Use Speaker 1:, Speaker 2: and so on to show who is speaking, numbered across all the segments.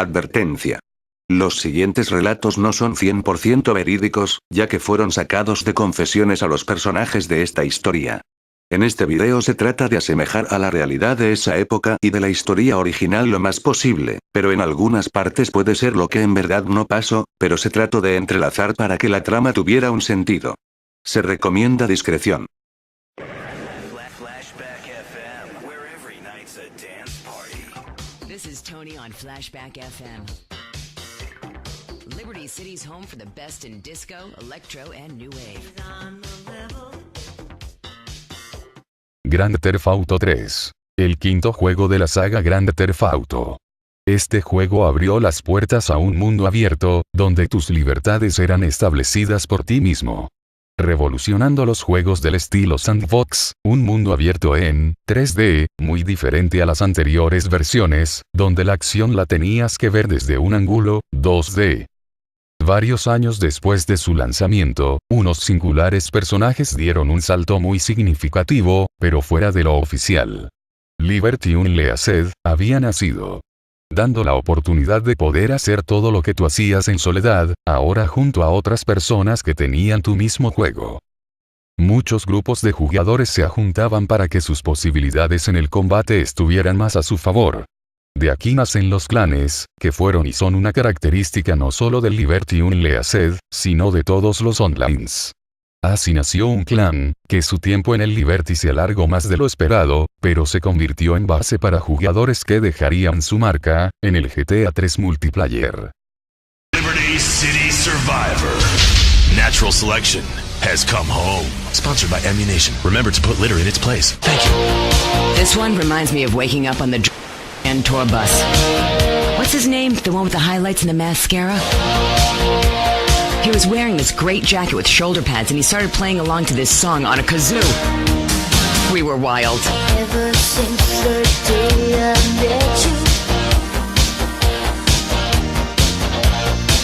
Speaker 1: Advertencia. Los siguientes relatos no son 100% verídicos, ya que fueron sacados de confesiones a los personajes de esta historia. En este video se trata de asemejar a la realidad de esa época y de la historia original lo más posible, pero en algunas partes puede ser lo que en verdad no pasó, pero se trató de entrelazar para que la trama tuviera un sentido. Se recomienda discreción.
Speaker 2: Flashback FM, where every night's a dance party.
Speaker 3: This is Tony on Flashback FM. Liberty City's home for the best in disco, electro, and new wave.
Speaker 4: Grand Theft Auto 3. El quinto juego de la saga Grand Theft Auto. Este juego abrió las puertas a un mundo abierto, donde tus libertades eran establecidas por ti mismo. Revolucionando los juegos del estilo sandbox, un mundo abierto en 3D, muy diferente a las anteriores versiones, donde la acción la tenías que ver desde un ángulo 2D. Varios años después de su lanzamiento, unos singulares personajes dieron un salto muy significativo, pero fuera de lo oficial. Liberty Unleashed había nacido, dando la oportunidad de poder hacer todo lo que tú hacías en soledad, ahora junto a otras personas que tenían tu mismo juego. Muchos grupos de jugadores se juntaban para que sus posibilidades en el combate estuvieran más a su favor. De aquí nacen los clanes, que fueron y son una característica no solo del Liberty Unleashed, sino de todos los onlines. Así nació un clan, que su tiempo en el Liberty se alargó más de lo esperado, pero se convirtió en base para jugadores que dejarían su marca, en el GTA 3 multiplayer.
Speaker 2: Liberty City Survivor. Natural selection has come home. Sponsored by Ammunition. Remember to put litter in its place. Thank you.
Speaker 3: This one reminds me of waking up on the and tour bus. What's his name? The one with the highlights and the mascara? He was wearing this great jacket with shoulder pads and he started playing along to this song on a kazoo. We were wild.
Speaker 5: Ever since the day I met you,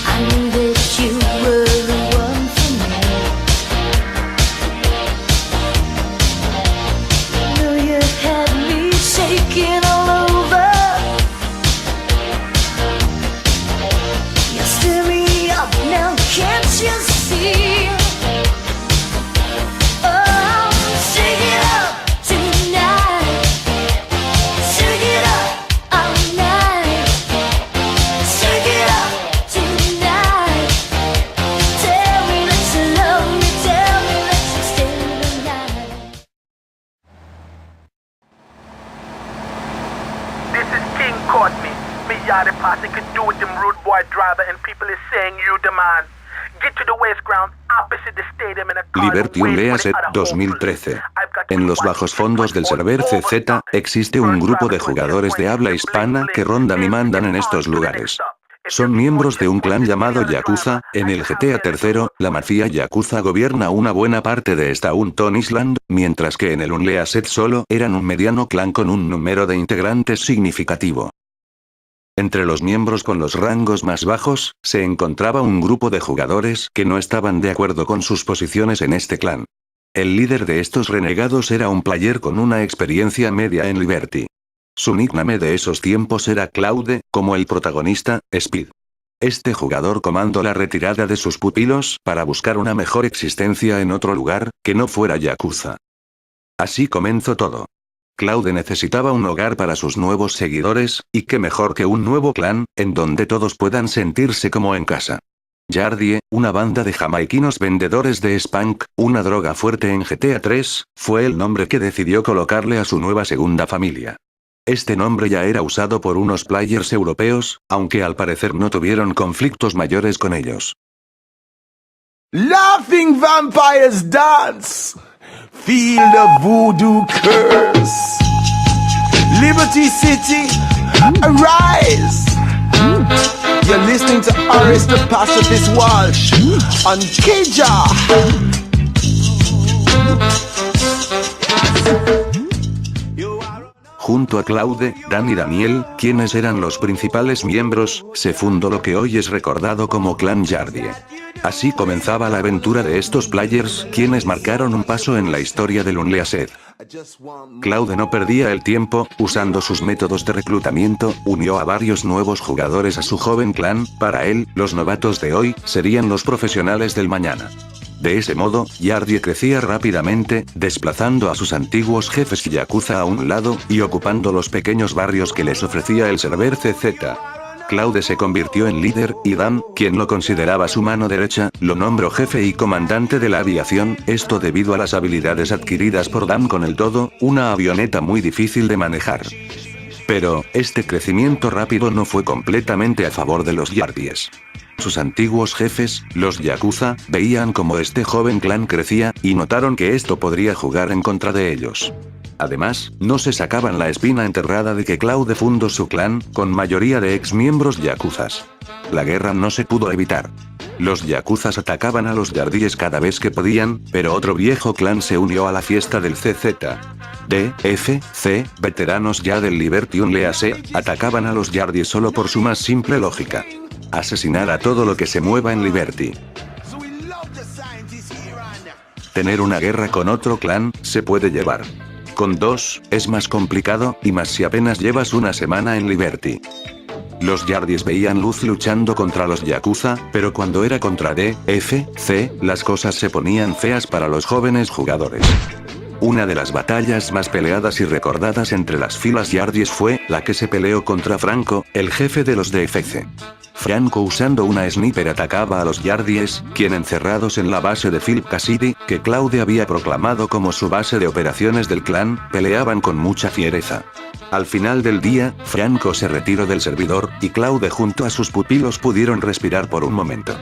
Speaker 5: I knew that you were the one for me. I know you had me shaking all over. You stir me up now, can't you see? Oh, shake it up tonight. Shake it up all night. Shake it up tonight. Tell me that you love me. Tell me that you stay tonight.
Speaker 6: This is King Courtney. Me yachty posse could do with them rude boy driver and people is saying you the man. Get to the waste ground opposite the stadium in a car.
Speaker 1: Liberty Unleashed 2013. En los bajos fondos del server CZ, existe un grupo de jugadores de habla hispana que rondan y mandan en estos lugares. Son miembros de un clan llamado Yakuza. En el GTA III, la mafia Yakuza gobierna una buena parte de Staunton Island, mientras que en el Unleashed solo eran un mediano clan con un número de integrantes significativo. Entre los miembros con los rangos más bajos, se encontraba un grupo de jugadores que no estaban de acuerdo con sus posiciones en este clan. El líder de estos renegados era un player con una experiencia media en Liberty. Su nickname de esos tiempos era Claude, como el protagonista, Speed. Este jugador comandó la retirada de sus pupilos para buscar una mejor existencia en otro lugar, que no fuera Yakuza. Así comenzó todo. Claude necesitaba un hogar para sus nuevos seguidores, y qué mejor que un nuevo clan, en donde todos puedan sentirse como en casa. Yardie, una banda de jamaiquinos vendedores de Spank, una droga fuerte en GTA 3, fue el nombre que decidió colocarle a su nueva segunda familia. Este nombre ya era usado por unos players europeos, aunque al parecer no tuvieron conflictos mayores con ellos.
Speaker 7: Laughing vampires dance. Feel the voodoo curse. Liberty City, arise. You're listening to Aris the Pacifist Walsh on Kija.
Speaker 1: Junto a Claude, Dan y Daniel, quienes eran los principales miembros, se fundó lo que hoy es recordado como Clan Yardie. Así comenzaba la aventura de estos players, quienes marcaron un paso en la historia del Unleashed. Cloud no perdía el tiempo, usando sus métodos de reclutamiento, unió a varios nuevos jugadores a su joven clan. Para él, los novatos de hoy serían los profesionales del mañana. De ese modo, Yardie crecía rápidamente, desplazando a sus antiguos jefes Yakuza a un lado, y ocupando los pequeños barrios que les ofrecía el server CZ. Claude se convirtió en líder, y Dan, quien lo consideraba su mano derecha, lo nombró jefe y comandante de la aviación, esto debido a las habilidades adquiridas por Dan con el Dodo, una avioneta muy difícil de manejar. Pero, este crecimiento rápido no fue completamente a favor de los Yardies. Sus antiguos jefes, los Yakuza, veían cómo este joven clan crecía, y notaron que esto podría jugar en contra de ellos. Además, no se sacaban la espina enterrada de que Claude fundó su clan, con mayoría de ex miembros yakuzas. La guerra no se pudo evitar. Los yakuzas atacaban a los Yardies cada vez que podían, pero otro viejo clan se unió a la fiesta del CZ. D, F, C, veteranos ya del Liberty Unleashed, atacaban a los Yardies solo por su más simple lógica. Asesinar a todo lo que se mueva en Liberty. Tener una guerra con otro clan, se puede llevar. Con dos, es más complicado, y más si apenas llevas una semana en Liberty. Los Yardies veían luz luchando contra los Yakuza, pero cuando era contra D, F, C, las cosas se ponían feas para los jóvenes jugadores. Una de las batallas más peleadas y recordadas entre las filas Yardies fue la que se peleó contra Franco, el jefe de los DFC. Franco usando una sniper atacaba a los Yardies, quien encerrados en la base de Philip Cassidy, que Claude había proclamado como su base de operaciones del clan, peleaban con mucha fiereza. Al final del día, Franco se retiró del servidor, y Claude junto a sus pupilos pudieron respirar por un momento.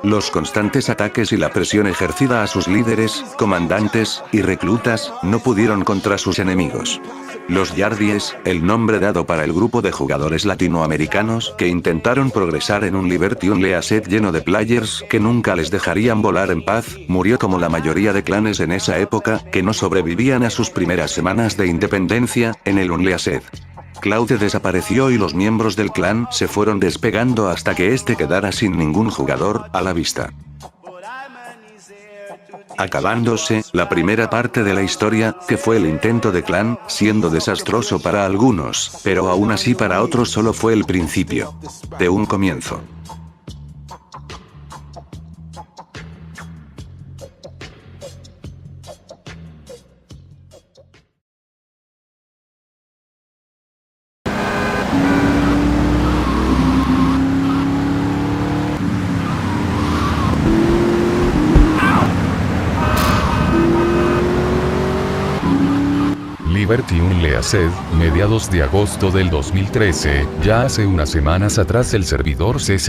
Speaker 1: Los constantes ataques y la presión ejercida a sus líderes, comandantes y reclutas, no pudieron contra sus enemigos. Los Yardies, el nombre dado para el grupo de jugadores latinoamericanos que intentaron progresar en un Liberty Unleashed lleno de players que nunca les dejarían volar en paz, murió como la mayoría de clanes en esa época, que no sobrevivían a sus primeras semanas de independencia, en el Unleashed. Claude desapareció y los miembros del clan se fueron despegando hasta que este quedara sin ningún jugador a la vista. Acabándose la primera parte de la historia, que fue el intento de clan, siendo desastroso para algunos, pero aún así para otros solo fue el principio de un comienzo.
Speaker 4: Liberty Unleashed, mediados de agosto del 2013, ya hace unas semanas atrás el servidor CZ,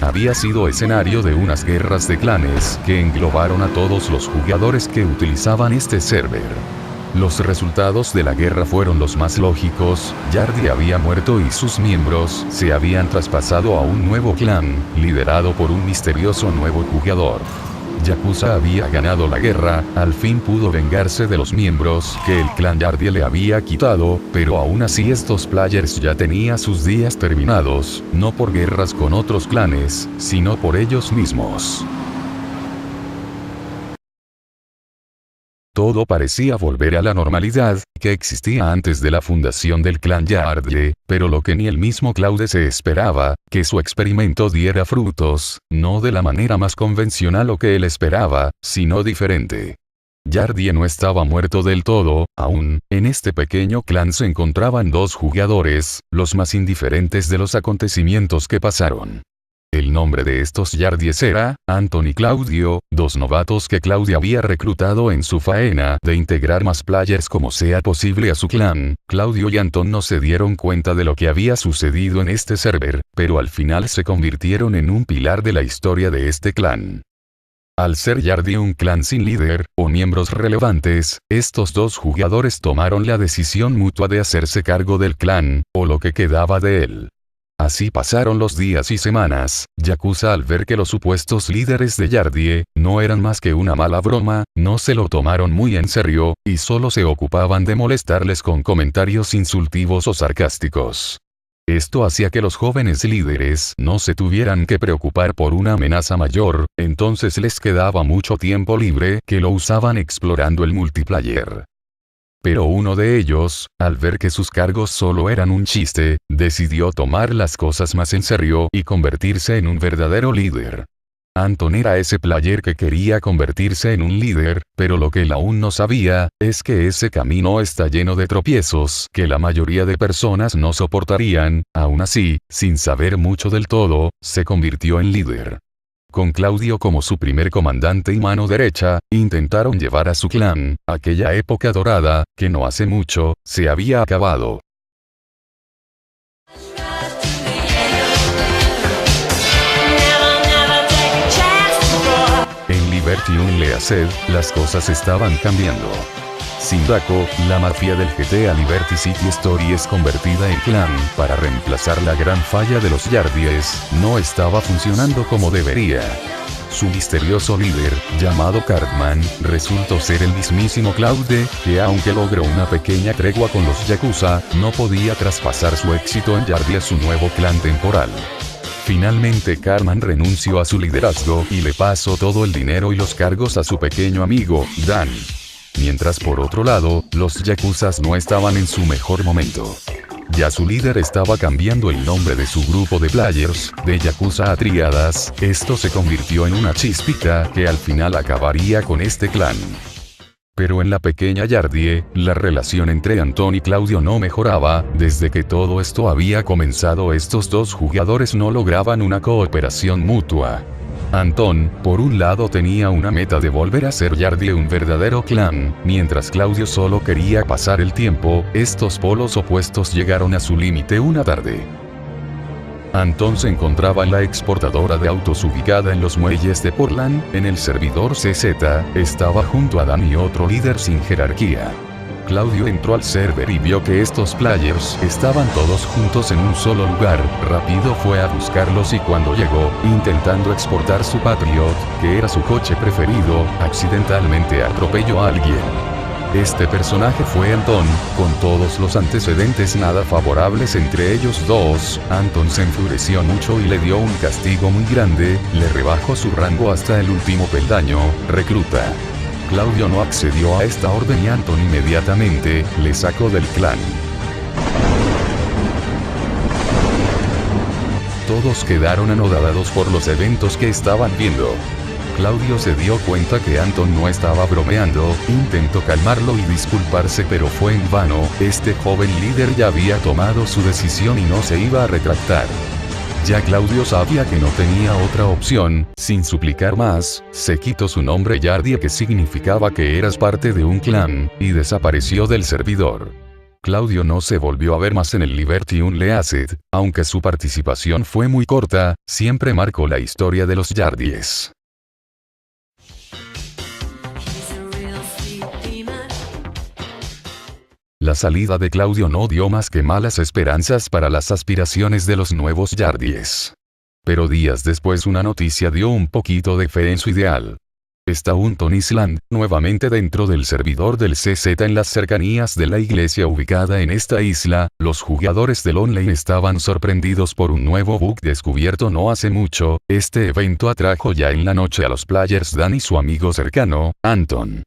Speaker 4: había sido escenario de unas guerras de clanes que englobaron a todos los jugadores que utilizaban este server. Los resultados de la guerra fueron los más lógicos. Yardie había muerto y sus miembros se habían traspasado a un nuevo clan, liderado por un misterioso nuevo jugador. Yakuza había ganado la guerra, al fin pudo vengarse de los miembros que el clan Yardie le había quitado, pero aún así estos players ya tenían sus días terminados, no por guerras con otros clanes, sino por ellos mismos. Todo parecía volver a la normalidad que existía antes de la fundación del clan Yardie, pero lo que ni el mismo Claude se esperaba, que su experimento diera frutos, no de la manera más convencional o que él esperaba, sino diferente. Yardie no estaba muerto del todo, aún, en este pequeño clan se encontraban dos jugadores, los más indiferentes de los acontecimientos que pasaron. El nombre de estos Yardies era Anton y Claudio, dos novatos que Claudio había reclutado en su faena de integrar más players como sea posible a su clan. Claudio y Anton no se dieron cuenta de lo que había sucedido en este server, pero al final se convirtieron en un pilar de la historia de este clan. Al ser Yardie un clan sin líder, o miembros relevantes, estos dos jugadores tomaron la decisión mutua de hacerse cargo del clan, o lo que quedaba de él. Así pasaron los días y semanas. Yakuza, al ver que los supuestos líderes de Yardie no eran más que una mala broma, no se lo tomaron muy en serio, y solo se ocupaban de molestarles con comentarios insultivos o sarcásticos. Esto hacía que los jóvenes líderes no se tuvieran que preocupar por una amenaza mayor, entonces les quedaba mucho tiempo libre que lo usaban explorando el multiplayer. Pero uno de ellos, al ver que sus cargos solo eran un chiste, decidió tomar las cosas más en serio y convertirse en un verdadero líder. Anton era ese player que quería convertirse en un líder, pero lo que él aún no sabía, es que ese camino está lleno de tropiezos que la mayoría de personas no soportarían. Aún así, sin saber mucho del todo, se convirtió en líder. Con Claudio como su primer comandante y mano derecha, intentaron llevar a su clan, aquella época dorada, que no hace mucho, se había acabado. En Liberty Unleashed, las cosas estaban cambiando. Sindako, la mafia del GTA Liberty City Story es convertida en clan para reemplazar la gran falla de los Yardies, no estaba funcionando como debería. Su misterioso líder, llamado Cartman, resultó ser el mismísimo Claude, que aunque logró una pequeña tregua con los Yakuza, no podía traspasar su éxito en Yardie a su nuevo clan temporal. Finalmente Cartman renunció a su liderazgo y le pasó todo el dinero y los cargos a su pequeño amigo, Dan. Mientras por otro lado, los Yakuzas no estaban en su mejor momento. Ya su líder estaba cambiando el nombre de su grupo de players, de Yakuza a Triadas, esto se convirtió en una chispita que al final acabaría con este clan. Pero en la pequeña Yardie, la relación entre Anton y Claudio no mejoraba, desde que todo esto había comenzado estos dos jugadores no lograban una cooperación mutua. Anton, por un lado tenía una meta de volver a ser Yardie un verdadero clan, mientras Claudio solo quería pasar el tiempo, estos polos opuestos llegaron a su límite una tarde. Anton se encontraba en la exportadora de autos ubicada en los muelles de Portland, en el servidor CZ, estaba junto a Dan y otro líder sin jerarquía. Claudio entró al server y vio que estos players estaban todos juntos en un solo lugar, rápido fue a buscarlos y cuando llegó, intentando exportar su Patriot, que era su coche preferido, accidentalmente atropelló a alguien. Este personaje fue Anton, con todos los antecedentes nada favorables entre ellos dos, Anton se enfureció mucho y le dio un castigo muy grande, le rebajó su rango hasta el último peldaño, recluta. Claudio no accedió a esta orden y Anton inmediatamente le sacó del clan. Todos quedaron anonadados por los eventos que estaban viendo. Claudio se dio cuenta que Anton no estaba bromeando, intentó calmarlo y disculparse pero fue en vano, este joven líder ya había tomado su decisión y no se iba a retractar. Ya Claudio sabía que no tenía otra opción, sin suplicar más, se quitó su nombre Yardie que significaba que eras parte de un clan, y desapareció del servidor. Claudio no se volvió a ver más en el Liberty Unleashed, aunque su participación fue muy corta, siempre marcó la historia de los Yardies. La salida de Claudio no dio más que malas esperanzas para las aspiraciones de los nuevos Yardies. Pero días después una noticia dio un poquito de fe en su ideal. Staunton Island, nuevamente dentro del servidor del CZ en las cercanías de la iglesia ubicada en esta isla, los jugadores del online estaban sorprendidos por un nuevo bug descubierto no hace mucho, este evento atrajo ya en la noche a los players Dan y su amigo cercano, Anton.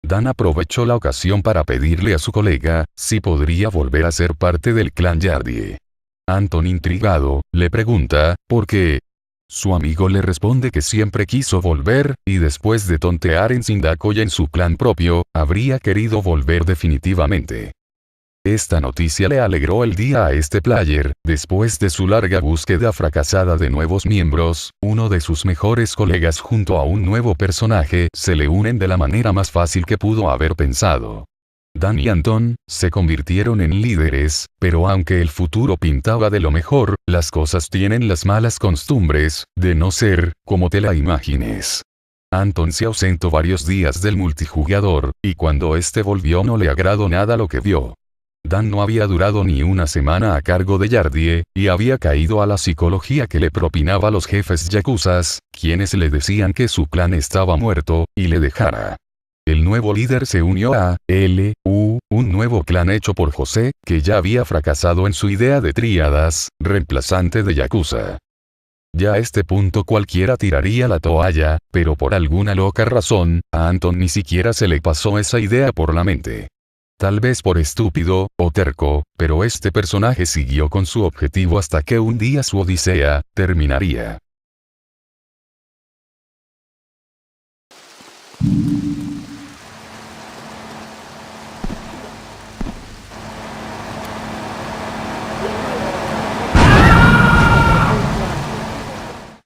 Speaker 4: Dan aprovechó la ocasión para pedirle a su colega, si podría volver a ser parte del clan Yardie. Anton intrigado, le pregunta, ¿por qué? Su amigo le responde que siempre quiso volver, y después de tontear en Sindako y en su clan propio, habría querido volver definitivamente. Esta noticia le alegró el día a este player, después de su larga búsqueda fracasada de nuevos miembros, uno de sus mejores colegas junto a un nuevo personaje se le unen de la manera más fácil que pudo haber pensado. Dan y Anton se convirtieron en líderes, pero aunque el futuro pintaba de lo mejor, las cosas tienen las malas costumbres de no ser como te la imagines. Anton se ausentó varios días del multijugador, y cuando este volvió no le agradó nada lo que vio. Dan no había durado ni una semana a cargo de Yardie, y había caído a la psicología que le propinaba los jefes yakuzas, quienes le decían que su clan estaba muerto, y le dejara. El nuevo líder se unió a un nuevo clan hecho por José, que ya había fracasado en su idea de tríadas, reemplazante de yakuza. Ya a este punto cualquiera tiraría la toalla, pero por alguna loca razón, a Anton ni siquiera se le pasó esa idea por la mente. Tal vez por estúpido, o terco, pero este personaje siguió con su objetivo hasta que un día su odisea terminaría.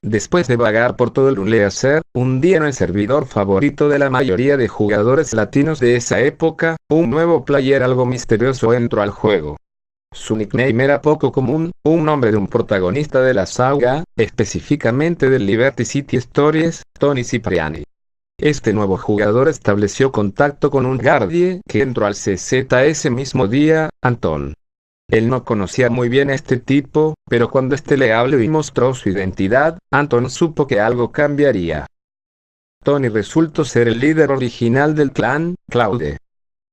Speaker 8: Después de vagar por todo el Ruleacer, un día en el servidor favorito de la mayoría de jugadores latinos de esa época, un nuevo player algo misterioso entró al juego. Su nickname era poco común, un nombre de un protagonista de la saga, específicamente del Liberty City Stories, Tony Cipriani. Este nuevo jugador estableció contacto con un guardie que entró al CZ ese mismo día, Anton. Él no conocía muy bien a este tipo, pero cuando este le habló y mostró su identidad, Anton supo que algo cambiaría. Tony resultó ser el líder original del clan, Claude.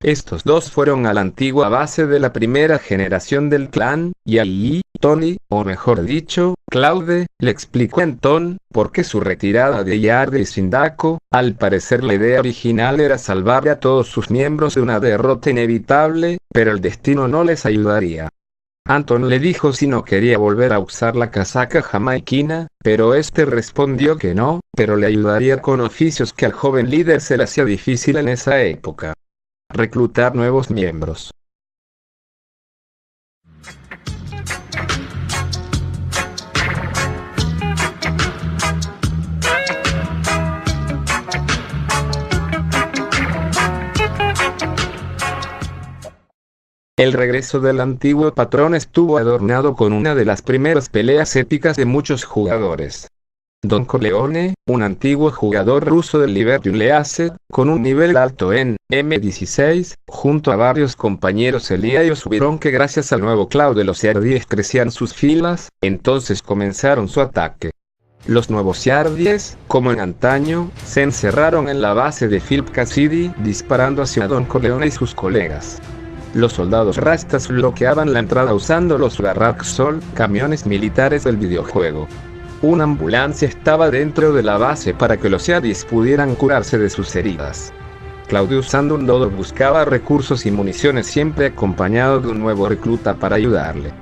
Speaker 8: Estos dos fueron a la antigua base de la primera generación del clan, y ahí, Tony, o mejor dicho, Claude, le explicó a Anton por qué su retirada de Yardie y Sindako. Al parecer la idea original era salvar a todos sus miembros de una derrota inevitable, pero el destino no les ayudaría. Anton le dijo si no quería volver a usar la casaca jamaiquina, pero este respondió que no, pero le ayudaría con oficios que al joven líder se le hacía difícil en esa época. Reclutar nuevos miembros. El regreso del antiguo patrón estuvo adornado con una de las primeras peleas épicas de muchos jugadores. Don Corleone, un antiguo jugador ruso del Liberty Leace, con un nivel alto en M16, junto a varios compañeros Elia y Osubirón que gracias al nuevo Claude los Yardies crecían sus filas, entonces comenzaron su ataque. Los nuevos Yardies, como en antaño, se encerraron en la base de Philip Cassidy, disparando hacia Don Corleone y sus colegas. Los soldados rastas bloqueaban la entrada usando los Garraxol, camiones militares del videojuego. Una ambulancia estaba dentro de la base para que los Yardies pudieran curarse de sus heridas. Claudio usando un dodo buscaba recursos y municiones siempre acompañado de un nuevo recluta para ayudarle.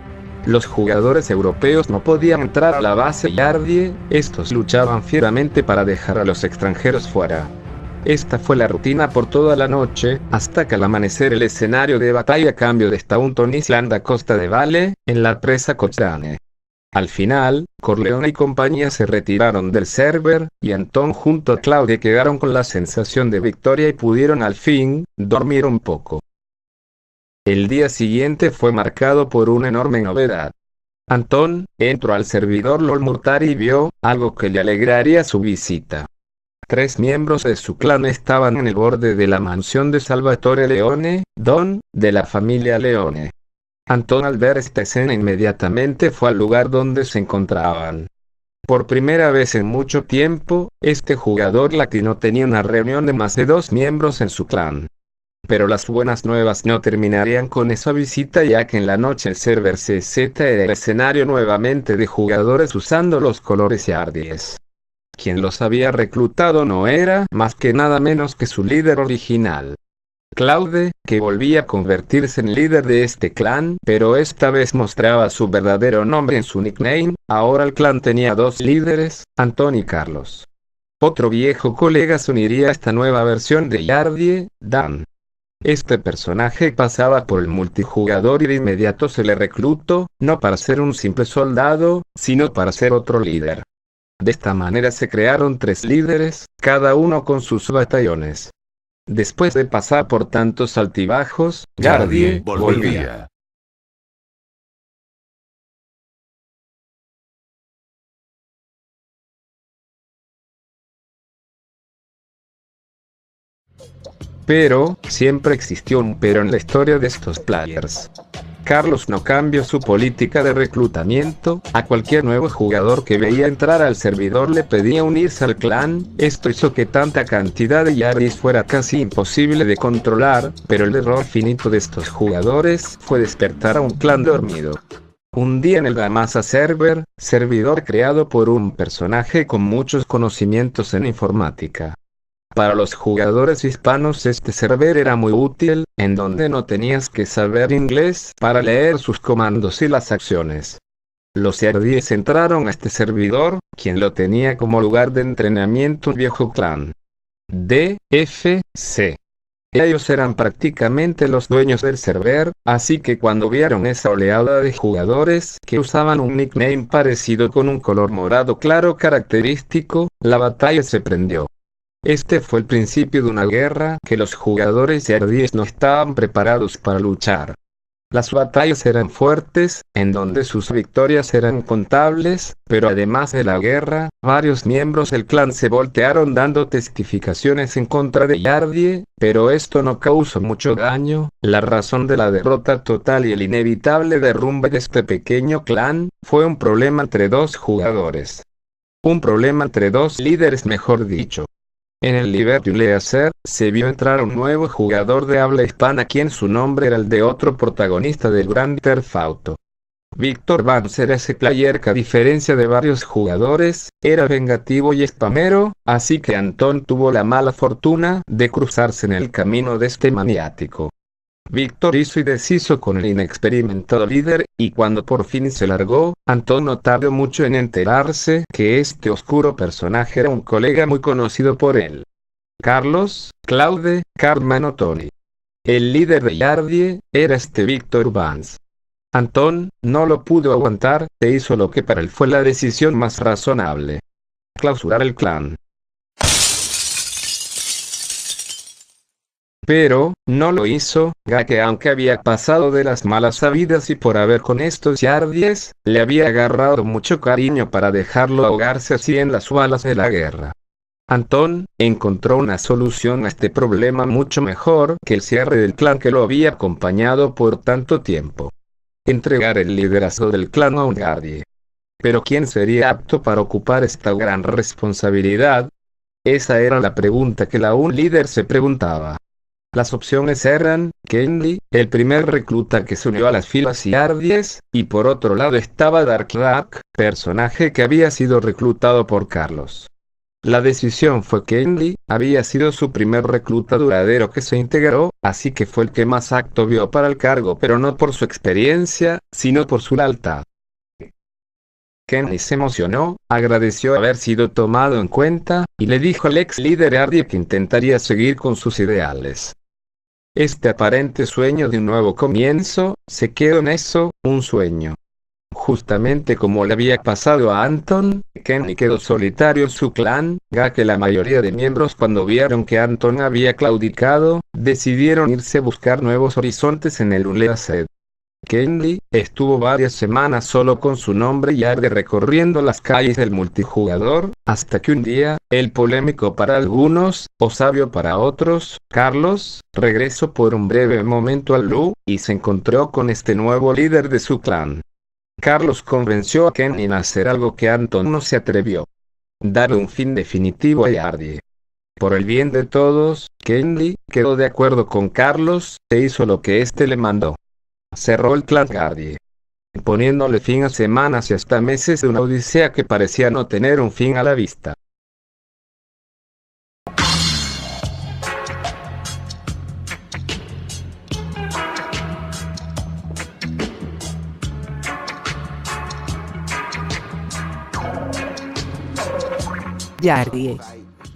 Speaker 8: Los jugadores europeos no podían entrar a la base Yardie, estos luchaban fieramente para dejar a los extranjeros fuera. Esta fue la rutina por toda la noche, hasta que al amanecer el escenario de batalla cambió de Staunton Island a Costa de Vale, en la presa Cochrane. Al final, Corleone y compañía se retiraron del server, y Anton junto a Claude quedaron con la sensación de victoria y pudieron al fin, dormir un poco. El día siguiente fue marcado por una enorme novedad. Anton entró al servidor LOL Murtari y vio algo que le alegraría su visita. 3 miembros de su clan estaban en el borde de la mansión de Salvatore Leone, Don, de la familia Leone. Anton al ver esta escena inmediatamente fue al lugar donde se encontraban. Por primera vez en mucho tiempo, este jugador latino tenía una reunión de más de 2 miembros en su clan. Pero las buenas nuevas no terminarían con esa visita, ya que en la noche el server CZ era el escenario nuevamente de jugadores usando los colores Yardies. Quien los había reclutado no era más que nada menos que su líder original. Claude, que volvía a convertirse en líder de este clan, pero esta vez mostraba su verdadero nombre en su nickname. Ahora el clan tenía 2 líderes, Anton y Carlos. Otro viejo colega se uniría a esta nueva versión de Yardie, Dan. Este personaje pasaba por el multijugador y de inmediato se le reclutó, no para ser un simple soldado, sino para ser otro líder. De esta manera se crearon 3 líderes, cada uno con sus batallones. Después de pasar por tantos altibajos, Yardie volvía. Pero, siempre existió un pero en la historia de estos players. Carlos no cambió su política de reclutamiento, a cualquier nuevo jugador que veía entrar al servidor le pedía unirse al clan. Esto hizo que tanta cantidad de Yardis fuera casi imposible de controlar, pero el error finito de estos jugadores fue despertar a un clan dormido. Un día en el Gamasa servidor creado por un personaje con muchos conocimientos en informática. Para los jugadores hispanos este server era muy útil, en donde no tenías que saber inglés para leer sus comandos y las acciones. Los Yardis entraron a este servidor, quien lo tenía como lugar de entrenamiento un viejo clan. DFC. Ellos eran prácticamente los dueños del server, así que cuando vieron esa oleada de jugadores que usaban un nickname parecido con un color morado claro característico, la batalla se prendió. Este fue el principio de una guerra que los jugadores Yardis no estaban preparados para luchar. Las batallas eran fuertes, en donde sus victorias eran contables, pero además de la guerra, varios miembros del clan se voltearon dando testificaciones en contra de Yardie, pero esto no causó mucho daño. La razón de la derrota total y el inevitable derrumbe de este pequeño clan fue un problema entre dos jugadores. Un problema entre dos líderes, mejor dicho. En el Liberty Leaser, se vio entrar un nuevo jugador de habla hispana quien su nombre era el de otro protagonista del Grand Theft Auto. Víctor Vance era ese player que a diferencia de varios jugadores, era vengativo y spamero, así que Anton tuvo la mala fortuna de cruzarse en el camino de este maniático. Víctor hizo y deshizo con el inexperimentado líder, y cuando por fin se largó, Anton no tardó mucho en enterarse que este oscuro personaje era un colega muy conocido por él. Carlos, Claude, Cartman o Tony. El líder de Yardie era este Víctor Vance. Anton no lo pudo aguantar, e hizo lo que para él fue la decisión más razonable: clausurar el clan. Pero, no lo hizo, ya que aunque había pasado de las malas sabidas y por haber con estos Yardies, le había agarrado mucho cariño para dejarlo ahogarse así en las balas de la guerra. Anton encontró una solución a este problema mucho mejor que el cierre del clan que lo había acompañado por tanto tiempo. Entregar el liderazgo del clan a un Yardie. Pero ¿quién sería apto para ocupar esta gran responsabilidad? Esa era la pregunta que un líder se preguntaba. Las opciones eran Kenley, el primer recluta que se unió a las filas Yardies, y por otro lado estaba Dark Rack, personaje que había sido reclutado por Carlos. La decisión fue que Kenley había sido su primer recluta duradero que se integró, así que fue el que más apto vio para el cargo, pero no por su experiencia, sino por su lealtad. Kenley se emocionó, agradeció haber sido tomado en cuenta, y le dijo al ex líder Yardie que intentaría seguir con sus ideales. Este aparente sueño de un nuevo comienzo, se quedó en eso, un sueño. Justamente como le había pasado a Anton, Kenley quedó solitario en su clan, ya que la mayoría de miembros cuando vieron que Anton había claudicado, decidieron irse a buscar nuevos horizontes en el Unleashed. Kenley estuvo varias semanas solo con su nombre Yardie recorriendo las calles del multijugador, hasta que un día, el polémico para algunos, o sabio para otros, Carlos, regresó por un breve momento al LU, y se encontró con este nuevo líder de su clan. Carlos convenció a Kenley en hacer algo que Anton no se atrevió: darle un fin definitivo a Yardie. Por el bien de todos, Kenley quedó de acuerdo con Carlos, e hizo lo que éste le mandó. Cerró el clan Yardie, poniéndole fin a semanas y hasta meses de una odisea que parecía no tener un fin a la vista.
Speaker 9: Yardie.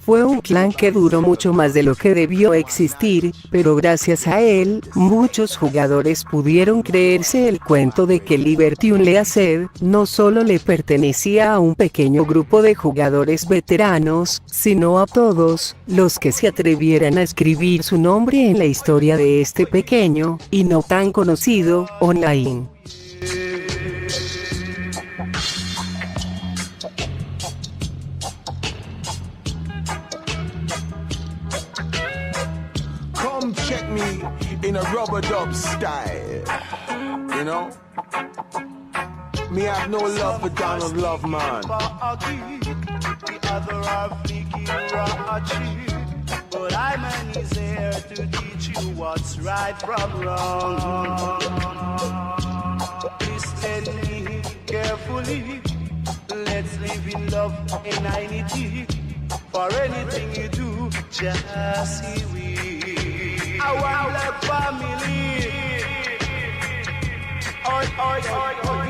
Speaker 9: Fue un clan que duró mucho más de lo que debió existir, pero gracias a él, muchos jugadores pudieron creerse el cuento de que Liberty Unleashed no solo le pertenecía a un pequeño grupo de jugadores veteranos, sino a todos los que se atrevieran a escribir su nombre en la historia de este pequeño, y no tan conocido, online.
Speaker 7: me in a rubber dub style. You know? Me have no love for Donald Love, man.
Speaker 10: The other are Vicky Rachi. But I man is here to teach you what's right from wrong. Listen me carefully. Let's live in love and unity. For anything you do, just see we. I want black family. Oi, oi, oi, oi.